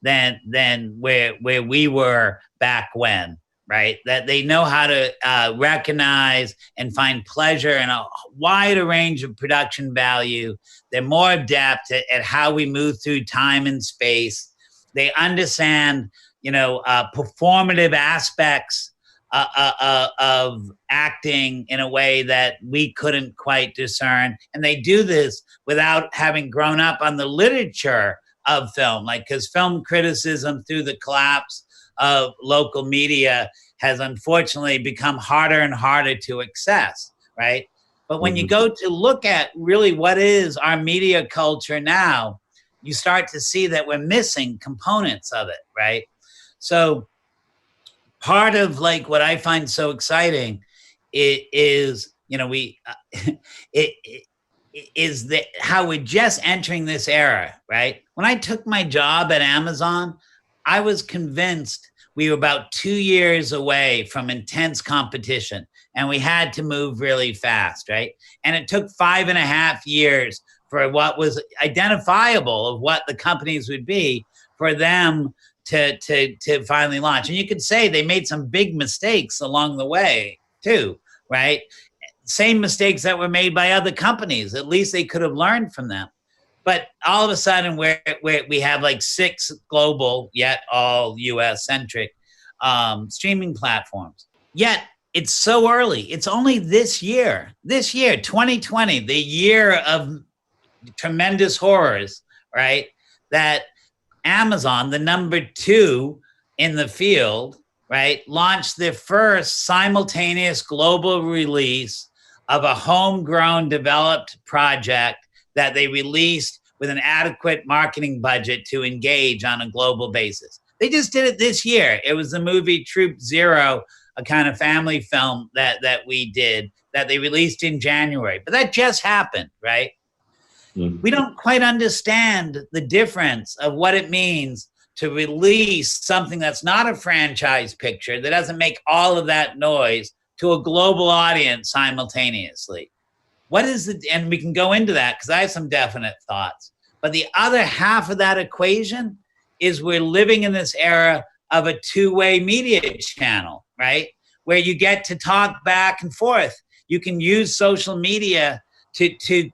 than where we were back when, right? That they know how to recognize and find pleasure in a wider range of production value. They're more adept at how we move through time and space. They understand performative aspects of acting in a way that we couldn't quite discern. And they do this without having grown up on the literature of film, because film criticism through the collapse of local media has unfortunately become harder and harder to access, right? But when you go to look at really what is our media culture now, you start to see that we're missing components of it, right? So part of what I find so exciting is that how we're just entering this era, right? When I took my job at Amazon, I was convinced we were about 2 years away from intense competition, and we had to move really fast, right? And it took 5.5 years for what was identifiable of what the companies would be for them to finally launch. And you could say they made some big mistakes along the way too, right? Same mistakes that were made by other companies. At least they could have learned from them. But all of a sudden we have 6 global, yet all US centric streaming platforms. Yet it's so early. It's only this year, 2020, the year of tremendous horrors, right? That Amazon, the number 2 in the field, right, launched their first simultaneous global release of a homegrown developed project that they released with an adequate marketing budget to engage on a global basis. They just did it this year. It was the movie Troop Zero, a kind of family film that we did, that they released in January. But that just happened, right? We don't quite understand the difference of what it means to release something that's not a franchise picture, that doesn't make all of that noise, to a global audience simultaneously. What is it? And we can go into that because I have some definite thoughts. But the other half of that equation is we're living in this era of a two-way media channel, right? Where you get to talk back and forth. You can use social media to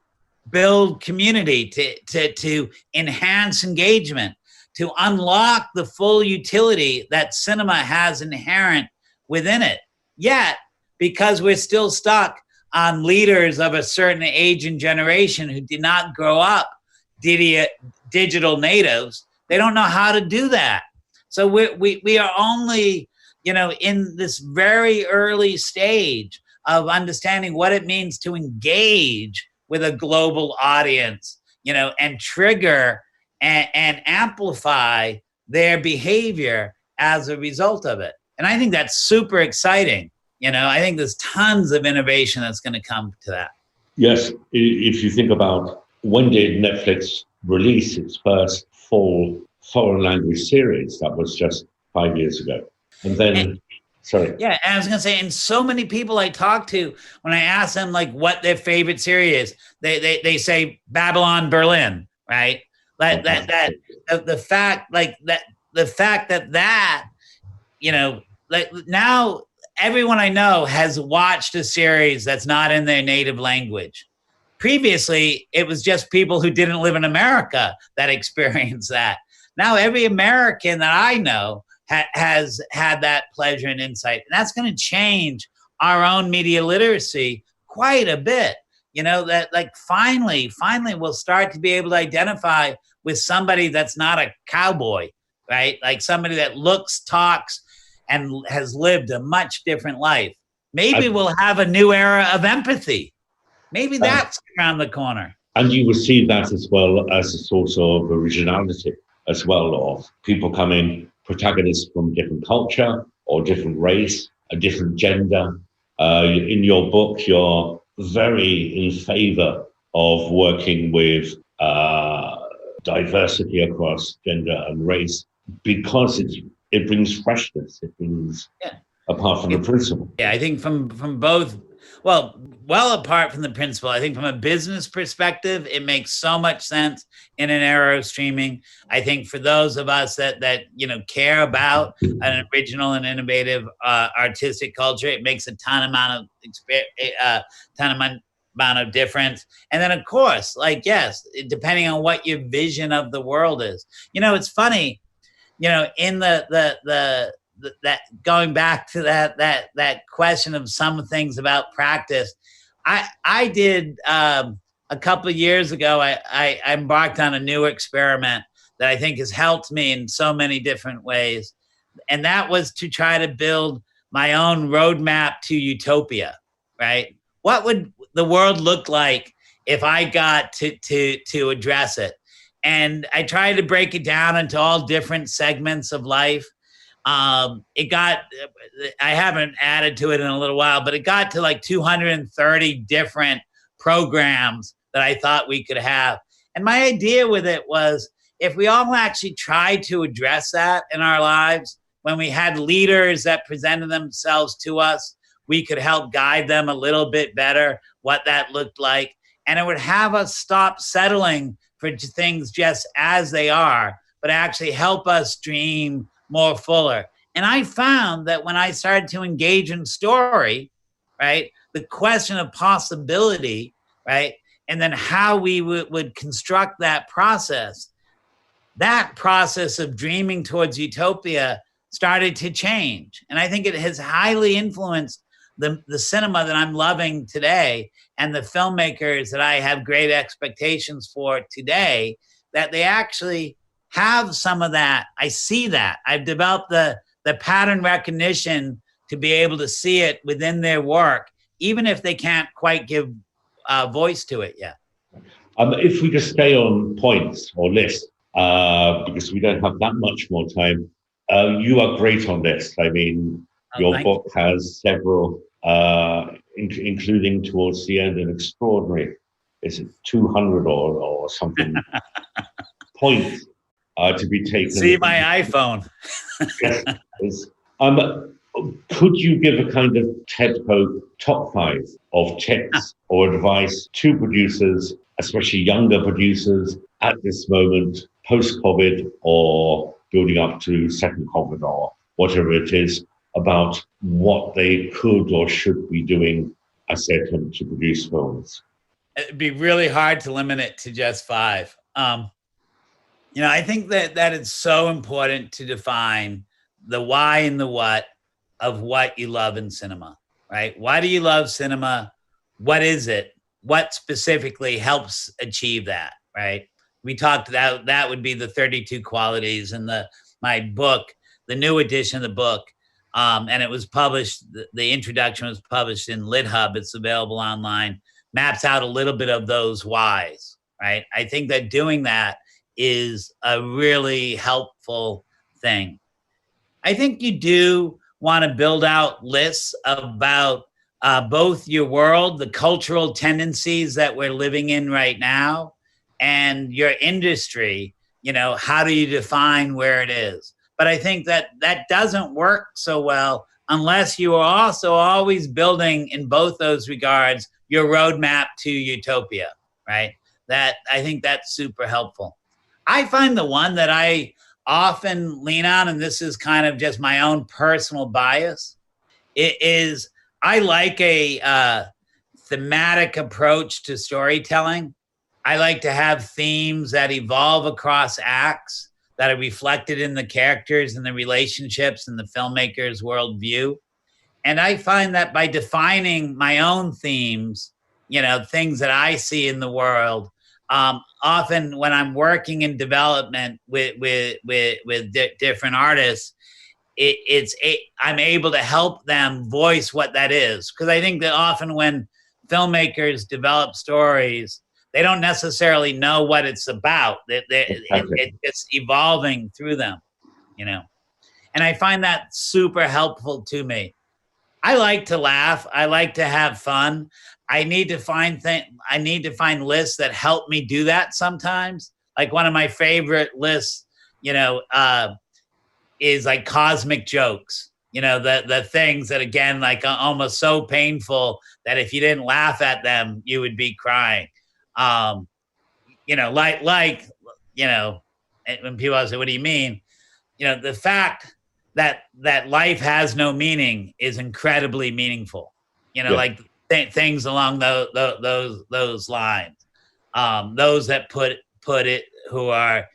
build community, to enhance engagement, to unlock the full utility that cinema has inherent within it. Yet, because we're still stuck on leaders of a certain age and generation who did not grow up digital natives, they don't know how to do that. So we are only, in this very early stage of understanding what it means to engage with a global audience, and trigger and amplify their behavior as a result of it. And I think that's super exciting. I think there's tons of innovation that's going to come to that. Yes, if you think about when did Netflix release its first full foreign language series, that was just 5 years ago. And then, sorry. Yeah, and I was going to say, and so many people I talk to, when I ask them what their favorite series is, they say Babylon Berlin, right? The fact that now everyone I know has watched a series that's not in their native language. Previously, it was just people who didn't live in America that experienced that. Now every American that I know has had that pleasure and insight. And that's going to change our own media literacy quite a bit. That finally we'll start to be able to identify with somebody that's not a cowboy, right? Like somebody that looks, talks, and has lived a much different life. Maybe we'll have a new era of empathy. Maybe that's around the corner. And you will see that as well as a source of originality. as well, of people coming, protagonists from different culture or different race, a different gender. In your book, you're very in favor of working with diversity across gender and race because it brings freshness. It brings, apart from the principle. Yeah, I think from both, well apart from the principle, I think from a business perspective, it makes so much sense in an era of streaming. I think for those of us that care about an original and innovative artistic culture, it makes a ton amount of difference. And then of course, yes, depending on what your vision of the world is. It's funny, in that going back to that question of some things about practice, I did a couple of years ago. I embarked on a new experiment that I think has helped me in so many different ways, and that was to try to build my own roadmap to utopia. Right? What would the world look like if I got to address it? And I tried to break it down into all different segments of life. I haven't added to it in a little while, but it got to like 230 different programs that I thought we could have. And my idea with it was, if we all actually tried to address that in our lives, when we had leaders that presented themselves to us, we could help guide them a little bit better what that looked like. And it would have us stop settling for things just as they are, but actually help us dream more fuller. And I found that when I started to engage in story, right, the question of possibility, right, and then how we would construct that process of dreaming towards utopia started to change. And I think it has highly influenced the cinema that I'm loving today, and the filmmakers that I have great expectations for today, that they actually have some of that. I see that. I've developed the pattern recognition to be able to see it within their work, even if they can't quite give voice to it yet. If we just stay on points or lists, because we don't have that much more time, you are great on this. I mean, your book has several, including towards the end, an extraordinary, is it 200 or something, points to be taken. See my iPhone. Yes. Could you give a kind of TED Hope top 5 of tips or advice to producers, especially younger producers, at this moment, post-COVID or building up to second COVID or whatever it is, about what they could or should be doing as they attempt to produce films? It'd be really hard to limit it to just 5. I think that it's so important to define the why and the what of what you love in cinema, right? Why do you love cinema? What is it? What specifically helps achieve that, right? We talked about that would be the 32 qualities in my book, the new edition of the book. And it was published, the introduction was published in LitHub. It's available online, maps out a little bit of those whys, right? I think that doing that is a really helpful thing. I think you do want to build out lists about both your world, the cultural tendencies that we're living in right now, and your industry. How do you define where it is? But I think that doesn't work so well unless you are also always building in both those regards your roadmap to utopia, right? I think that's super helpful. I find the one that I often lean on, and this is kind of just my own personal bias, it is I like a thematic approach to storytelling. I like to have themes that evolve across acts, that are reflected in the characters and the relationships and the filmmaker's worldview. And I find that by defining my own themes, things that I see in the world, often when I'm working in development with different artists, I'm able to help them voice what that is. Because I think that often when filmmakers develop stories, they don't necessarily know what it's about. It's evolving through them, you know. And I find that super helpful to me. I like to laugh. I like to have fun. I need to find lists that help me do that sometimes. Like one of my favorite lists, you know, is like cosmic jokes. You know, the things that, again, like almost so painful that if you didn't laugh at them, you would be crying. You know, you know, when people say, "What do you mean?" You know, the fact that life has no meaning is incredibly meaningful. You know, like things along those lines. Those that put it, who are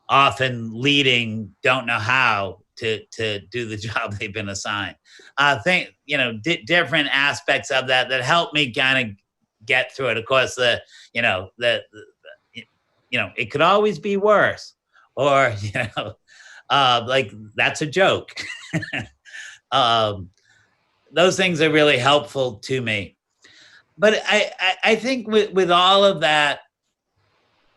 often leading, don't know how to do the job they've been assigned. Think, you know, different aspects of that help me kind of get through it. Of course, you know, it could always be worse, or, you know, like that's a joke. Those things are really helpful to me. But I think with all of that,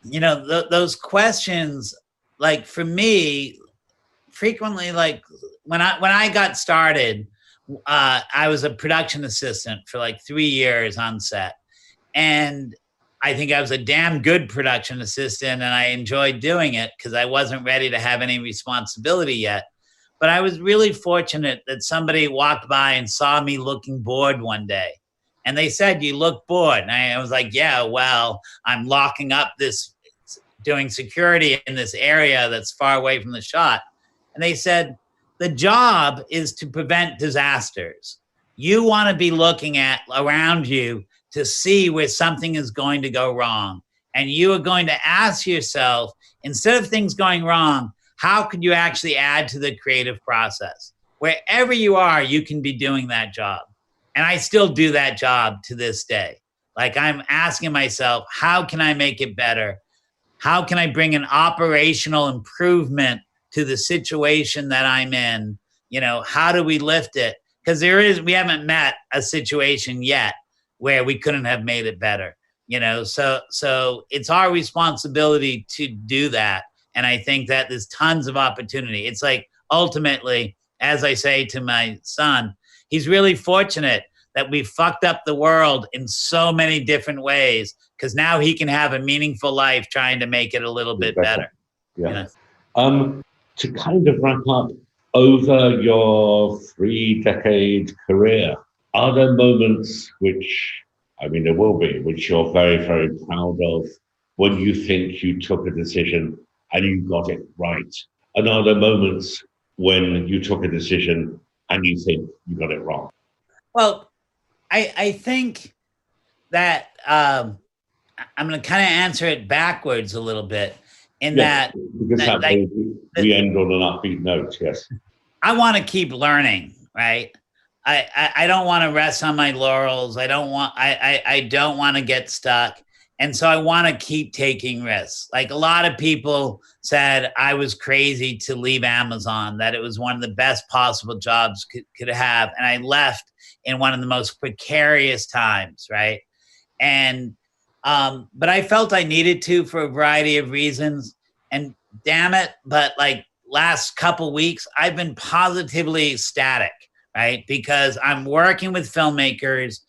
you know, those questions, like for me, frequently, like when I got started, I was a production assistant for like 3 years on set, and I think I was a damn good production assistant, and I enjoyed doing it because I wasn't ready to have any responsibility yet. But I was really fortunate that somebody walked by and saw me looking bored one day, and they said, "You look bored." And I was like, "Yeah, well, I'm locking up doing security in this area that's far away from the shot." And they said, "The job is to prevent disasters. You want to be looking around you to see where something is going to go wrong. And you are going to ask yourself, instead of things going wrong, how could you actually add to the creative process? Wherever you are, you can be doing that job." And I still do that job to this day. Like, I'm asking myself, how can I make it better? How can I bring an operational improvement to the situation that I'm in? You know, how do we lift it? Because we haven't met a situation yet where we couldn't have made it better. You know, so it's our responsibility to do that. And I think that there's tons of opportunity. It's like, ultimately, as I say to my son, he's really fortunate that we fucked up the world in so many different ways, because now he can have a meaningful life trying to make it a little bit better. Yeah. You know? To kind of wrap up, over your 3-decade career, are there moments which, I mean, there will be, which you're very, very proud of, when you think you took a decision and you got it right? And are there moments when you took a decision and you think you got it wrong? Well, I think that I'm going to kind of answer it backwards a little bit, because we end on an upbeat note. Yes, I want to keep learning, right? I don't want to rest on my laurels. I don't want to get stuck. And so I want to keep taking risks. Like, a lot of people said I was crazy to leave Amazon, that it was one of the best possible jobs could have. And I left in one of the most precarious times, right? And but I felt I needed to, for a variety of reasons. And damn it, but like last couple weeks, I've been positively ecstatic, right? Because I'm working with filmmakers,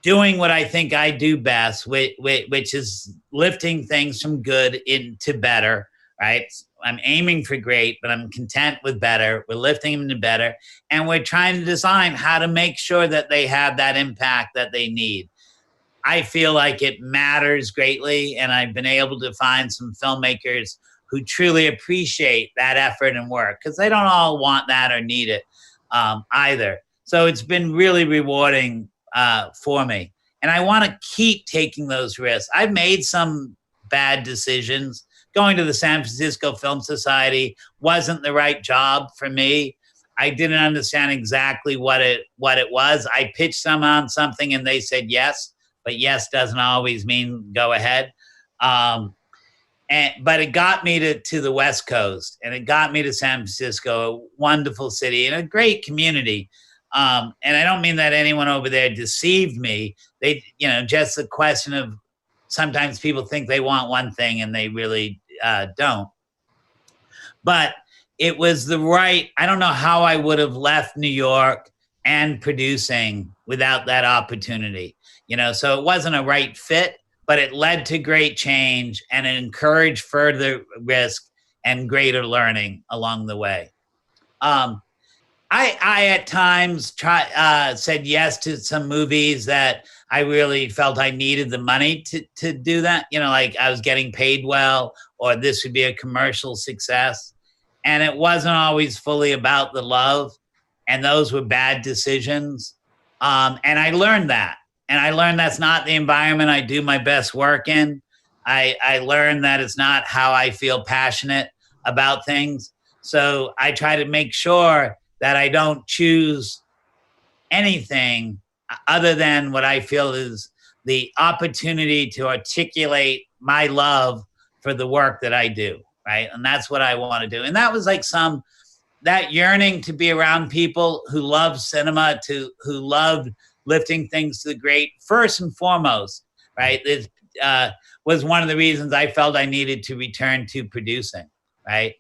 doing what I think I do best, which is lifting things from good into better, right? I'm aiming for great, but I'm content with better. We're lifting them to better. And we're trying to design how to make sure that they have that impact that they need. I feel like it matters greatly. And I've been able to find some filmmakers who truly appreciate that effort and work, because they don't all want that or need it either. So it's been really rewarding for me. And I want to keep taking those risks. I've made some bad decisions. Going to the San Francisco Film Society wasn't the right job for me. I didn't understand exactly what it was. I pitched them on something and they said yes, but yes doesn't always mean go ahead. But it got me to the West Coast, and it got me to San Francisco, a wonderful city and a great community. And I don't mean that anyone over there deceived me. They, just the question of sometimes people think they want one thing and they really don't. But it was the right, I don't know how I would have left New York and producing without that opportunity, so it wasn't a right fit, but it led to great change and it encouraged further risk and greater learning along the way. I at times said yes to some movies that I really felt I needed the money to do that. Like I was getting paid well, or this would be a commercial success. And it wasn't always fully about the love. And those were bad decisions. And I learned that. And I learned that's not the environment I do my best work in. I learned that it's not how I feel passionate about things. So I try to make sure that I don't choose anything other than what I feel is the opportunity to articulate my love for the work that I do, right? And that's what I want to do. And that was like that yearning to be around people who love cinema, who loved lifting things to the great, first and foremost, right? It was one of the reasons I felt I needed to return to producing, right?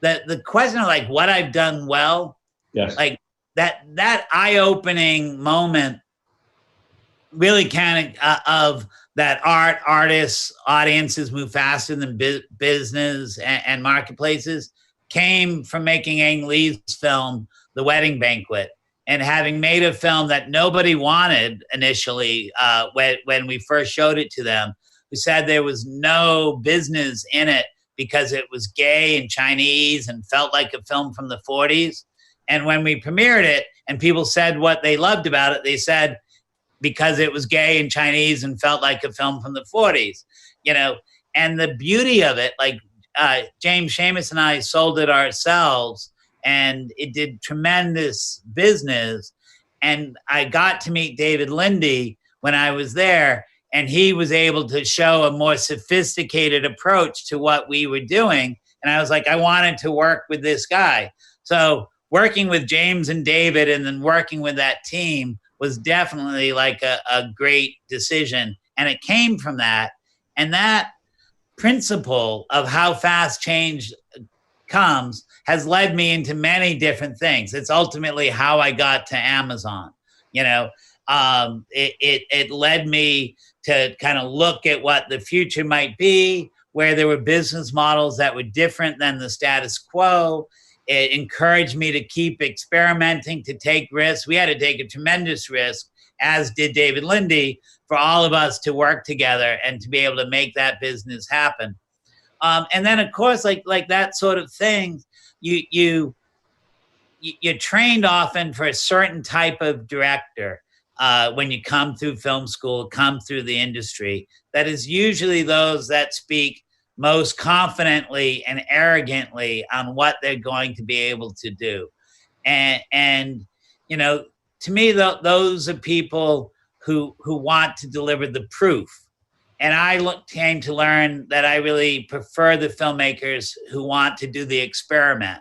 The question of like what I've done well, yes, like that eye-opening moment really kind of that artists, audiences move faster than business and marketplaces came from making Ang Lee's film, The Wedding Banquet, and having made a film that nobody wanted initially when we first showed it to them, who said there was no business in it because it was gay and Chinese and felt like a film from the 40s. And when we premiered it and people said what they loved about it, they said because it was gay and Chinese and felt like a film from the 40s, and the beauty of it, like James Seamus and I sold it ourselves and it did tremendous business. And I got to meet David Lindy when I was there, and he was able to show a more sophisticated approach to what we were doing. And I was like, I wanted to work with this guy. So working with James and David and then working with that team was definitely like a great decision. And it came from that. And that principle of how fast change comes has led me into many different things. It's ultimately how I got to Amazon. It led me to kind of look at what the future might be, where there were business models that were different than the status quo. It encouraged me to keep experimenting, to take risks. We had to take a tremendous risk, as did David Lindy, for all of us to work together and to be able to make that business happen. And then, of course, like that sort of thing, you're trained often for a certain type of director when you come through film school, come through the industry. That is usually those that speak most confidently and arrogantly on what they're going to be able to do. And to me, those are people who want to deliver the proof. And I came to learn that I really prefer the filmmakers who want to do the experiment.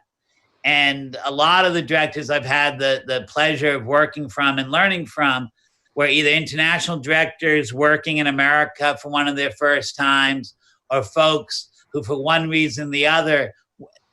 And a lot of the directors I've had the pleasure of working from and learning from were either international directors working in America for one of their first times, or folks who, for one reason or the other,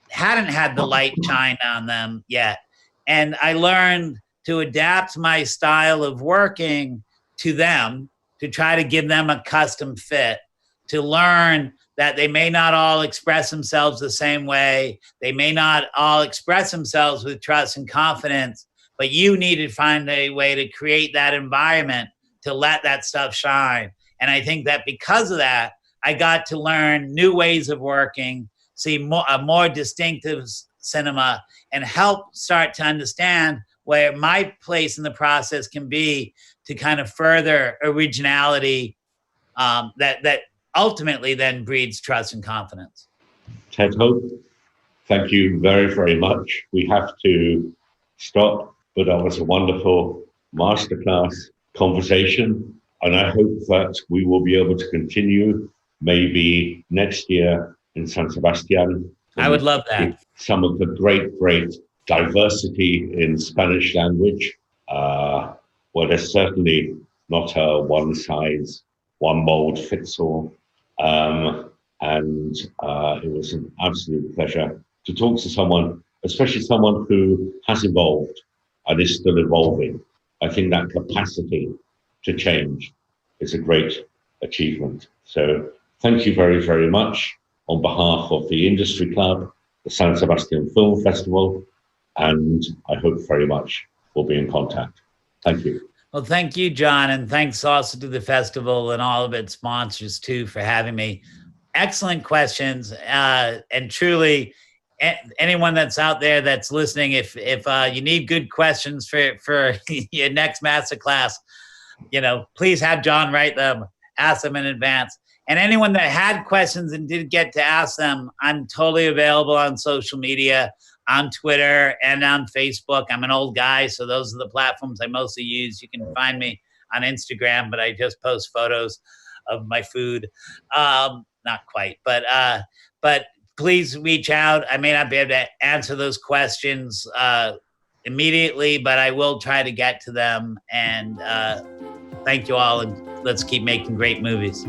hadn't had the light shine on them yet. And I learned to adapt my style of working to them, to try to give them a custom fit, to learn that they may not all express themselves the same way. They may not all express themselves with trust and confidence, but you need to find a way to create that environment to let that stuff shine. And I think that because of that, I got to learn new ways of working, see a more distinctive cinema, and help start to understand where my place in the process can be to kind of further originality that ultimately then breeds trust and confidence. Ted Hope, thank you very, very much. We have to stop, but that was a wonderful masterclass conversation. And I hope that we will be able to continue maybe next year in San Sebastian. I would love that. Some of the great diversity in Spanish language. Well, there's certainly not a one size one mold fits all. And it was an absolute pleasure to talk to someone, especially someone who has evolved and is still evolving. I think that capacity to change is a great achievement. So thank you very, very much on behalf of the Industry Club, the San Sebastian Film Festival, and I hope very much we'll be in contact. Thank you. Well, thank you, John, and thanks also to the festival and all of its sponsors, too, for having me. Excellent questions, and truly, anyone that's out there that's listening, if you need good questions for your next masterclass, please have John write them, ask them in advance. And anyone that had questions and didn't get to ask them, I'm totally available on social media, on Twitter and on Facebook. I'm an old guy, so those are the platforms I mostly use. You can find me on Instagram, but I just post photos of my food. Not quite, but please reach out. I may not be able to answer those questions immediately, but I will try to get to them. And thank you all, and let's keep making great movies.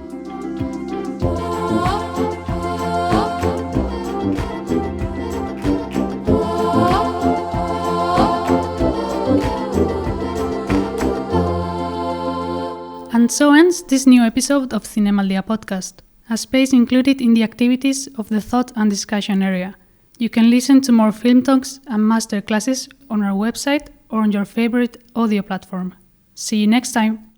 And so ends this new episode of Cinemaldia Podcast, a space included in the activities of the Thought and Discussion area. You can listen to more film talks and master classes on our website or on your favorite audio platform. See you next time!